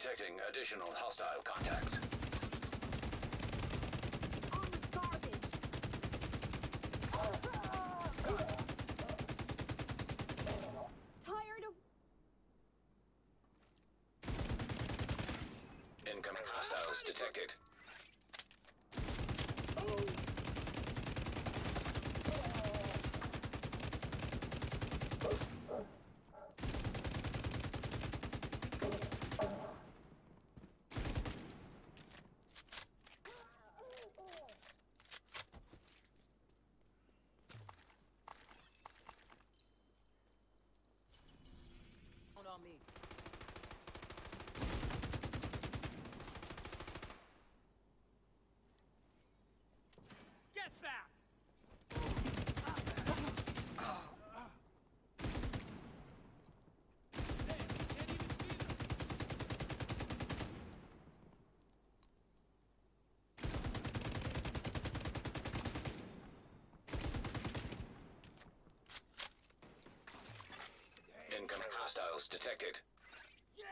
Detecting additional hostile contacts. On garbage. Tired of Incoming hostiles detected. On me. Get back! Incoming hostiles detected. Yeah!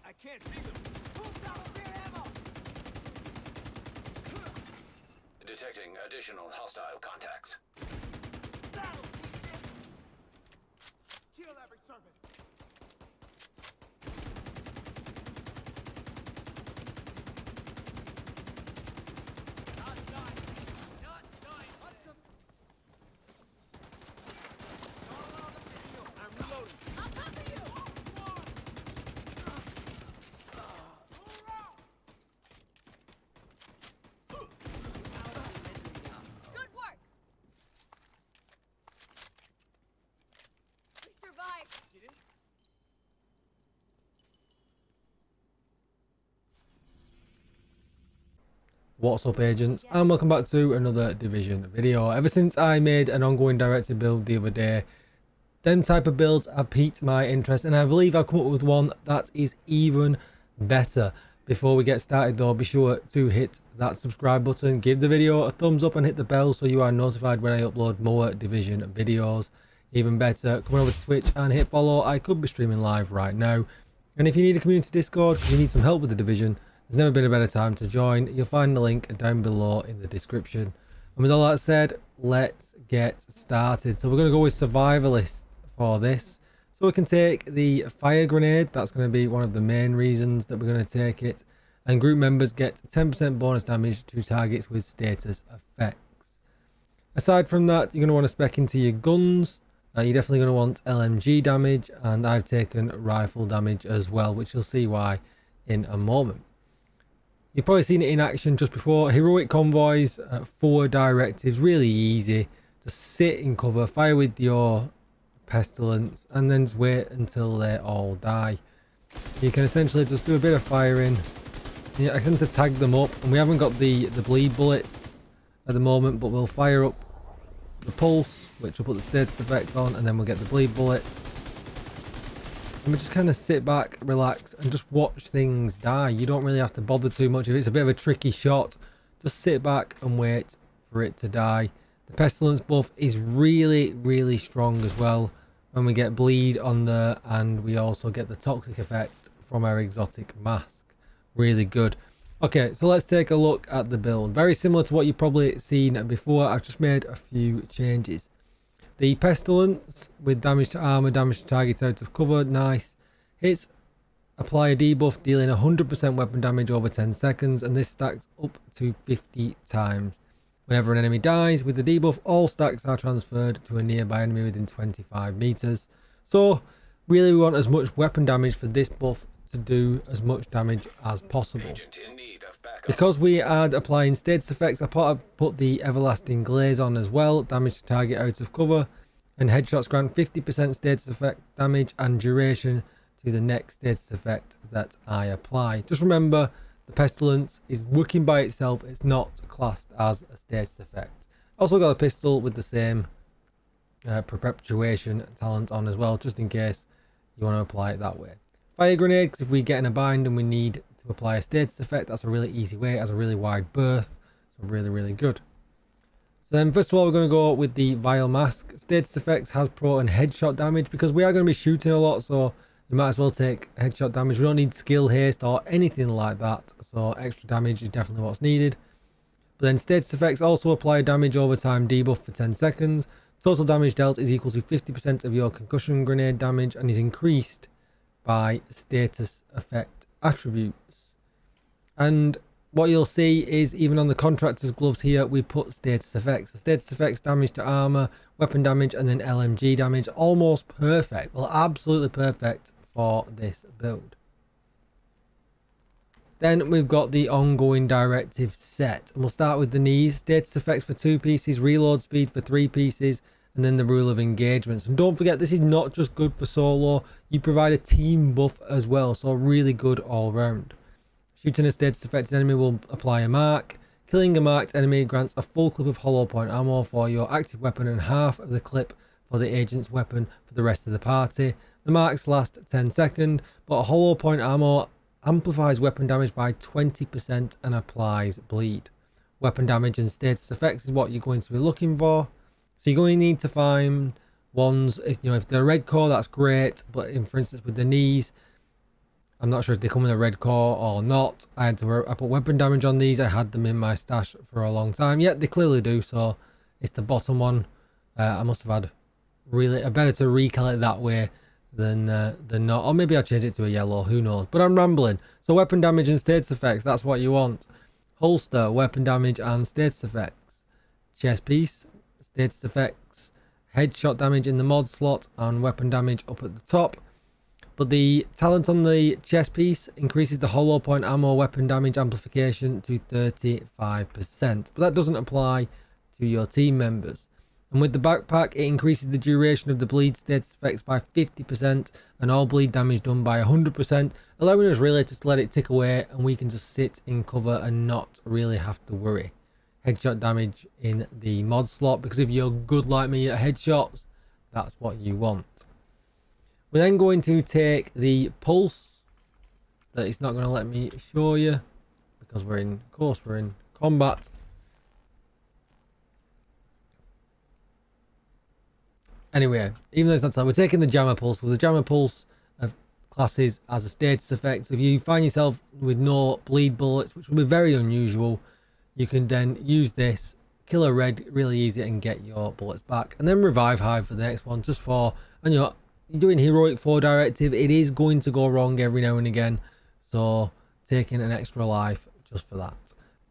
I can't see them. Full stop of rear ammo. Detecting additional hostile contacts. Battle, teacher. Kill every servant. Not dying. Not dying. Watch them. Don't allow them to heal. I'm reloading. I'll cover you. Good work. We survived. Get in. What's up, agents, and welcome back to another Division video. Ever since I made an ongoing director build the other day, them type of builds have piqued my interest, and I believe I've come up with one that is even better. Before we get started though, be sure to hit that subscribe button, give the video a thumbs up and hit the bell so you are notified when I upload more Division videos. Even better, come over to Twitch and hit follow. I could be streaming live right now. And if you need a community Discord because you need some help with the Division, there's never been a better time to join. You'll find the link down below in the description. And with all that said, let's get started. So we're going to go with survivalist for this. So we can take the fire grenade. That's going to be one of the main reasons that we're going to take it. And group members get 10% bonus damage to targets with status effects. Aside from that, you're going to want to spec into your guns. You're definitely going to want LMG damage. And I've taken rifle damage as well, which you'll see why in a moment. You've probably seen it in action just before. Heroic convoys, 4 directives, really easy. Just sit in cover, fire with your pestilence, and then just wait until they all die. You can essentially just do a bit of firing. I tend to tag them up, and we haven't got the bleed bullets at the moment, but we'll fire up the pulse, which will put the status effect on, and then we'll get the bleed bullet. And we just kind of sit back, relax, and just watch things die. You don't really have to bother too much. If it's a bit of a tricky shot, just sit back and wait for it to die. The pestilence buff is really, really strong as well when we get bleed on there, and we also get the toxic effect from our exotic mask. Really good. Okay, so let's take a look at the build. Very similar to what you've probably seen before. I've just made a few changes. The pestilence with damage to armor, damage to target out of cover, nice. Hits apply a debuff dealing 100% weapon damage over 10 seconds, and this stacks up to 50 times. Whenever an enemy dies with the debuff, all stacks are transferred to a nearby enemy within 25 meters. So really we want as much weapon damage for this buff to do as much damage as possible. Agent in need of backup. Because we are applying status effects, I put the everlasting glaze on as well. Damage to target out of cover, and headshots grant 50% status effect damage and duration to the next status effect that I apply. Just remember, the pestilence is working by itself. It's not classed as a status effect. Also got a pistol with the same perpetuation talent on as well, just in case you want to apply it that way. Fire grenade, because if we get in a bind and we need to apply a status effect, that's a really easy way. It has a really wide berth, So really, really good. So then first of all, we're going to go with the Vile Mask. Status effects has pro and headshot damage because we are going to be shooting a lot, so you might as well take headshot damage. We don't need skill haste or anything like that, so extra damage is definitely what's needed. But then status effects also apply damage over time debuff for 10 seconds. Total damage dealt is equal to 50% of your concussion grenade damage and is increased by status effect attributes. And what you'll see is even on the contractor's gloves here, we put status effects. So status effects damage to armor, weapon damage, and then LMG damage. Almost perfect. Well, absolutely perfect for this build. Then we've got the ongoing directive set. And we'll start with the knees. Status effects for 2 pieces, reload speed for 3 pieces, and then the rule of engagements. And don't forget, this is not just good for solo. You provide a team buff as well. So really good all round. Shooting a status affected enemy will apply a mark. Killing a marked enemy grants a full clip of hollow point ammo for your active weapon and half of the clip for the agent's weapon for the rest of the party. The marks last 10 seconds, but hollow point ammo amplifies weapon damage by 20% and applies bleed. Weapon damage and status effects is what you're going to be looking for. So you're going to need to find ones, if they're red core, that's great. But for instance, with the knees, I'm not sure if they come with a red core or not. I put weapon damage on these. I had them in my stash for a long time. Yeah, they clearly do. So it's the bottom one. I must have had better to recal it that way than not. Or maybe I'll change it to a yellow. Who knows? But I'm rambling. So weapon damage and status effects. That's what you want. Holster, weapon damage and status effects. Chest piece, status effects. Headshot damage in the mod slot and weapon damage up at the top. But the talent on the chest piece increases the hollow point ammo weapon damage amplification to 35%. But that doesn't apply to your team members. And with the backpack, it increases the duration of the bleed status effects by 50% and all bleed damage done by 100%, allowing us really just to let it tick away and we can just sit in cover and not really have to worry. Headshot damage in the mod slot, because if you're good like me at headshots, that's what you want. We're then going to take the pulse that it's not going to let me show you because we're in combat. Anyway, even though it's not, we're taking the jammer pulse. So the jammer pulse of classes as a status effect. So if you find yourself with no bleed bullets, which will be very unusual, you can then use this, kill a red really easy and get your bullets back. And then revive hive for the next one, just for, and you're doing heroic 4 directive, it is going to go wrong every now and again, so taking an extra life just for that.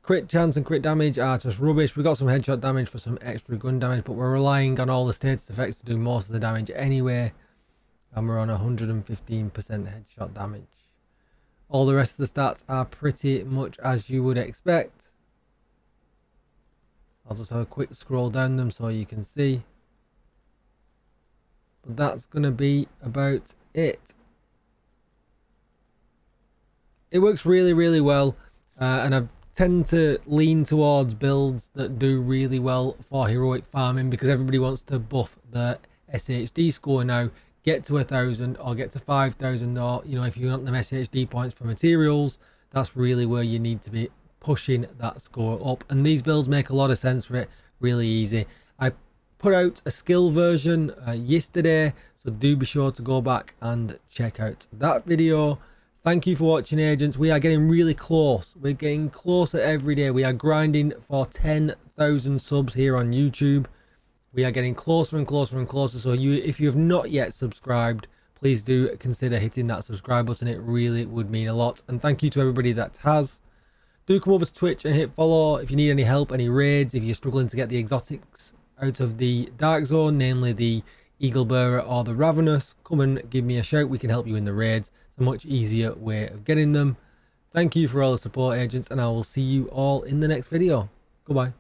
Crit chance and crit damage are just rubbish. We got some headshot damage for some extra gun damage, but we're relying on all the status effects to do most of the damage anyway, and we're on 115% headshot damage. All the rest of the stats are pretty much as you would expect. I'll just have a quick scroll down them so you can see. But that's going to be about it. It works really, really well. And I tend to lean towards builds that do really well for heroic farming because everybody wants to buff the SHD score now. Get to 1,000 or get to 5,000, or, if you want them SHD points for materials, that's really where you need to be pushing that score up. And these builds make a lot of sense for it. Really easy. I put out a skill version yesterday, so do be sure to go back and check out that video. Thank you for watching, agents. We are getting really close. We're getting closer every day. We are grinding for 10,000 subs here on YouTube. We are getting closer and closer and closer. So if you have not yet subscribed, please do consider hitting that subscribe button. It really would mean a lot. And thank you to everybody that has. Do come over to Twitch and hit follow if you need any help, any raids, if you're struggling to get the exotics out of the dark zone, namely the Eagle Bearer or the Ravenous. Come and give me a shout. We can help you in the raids. It's a much easier way of getting them. Thank you for all the support, agents, and I will see you all in the next video. Goodbye.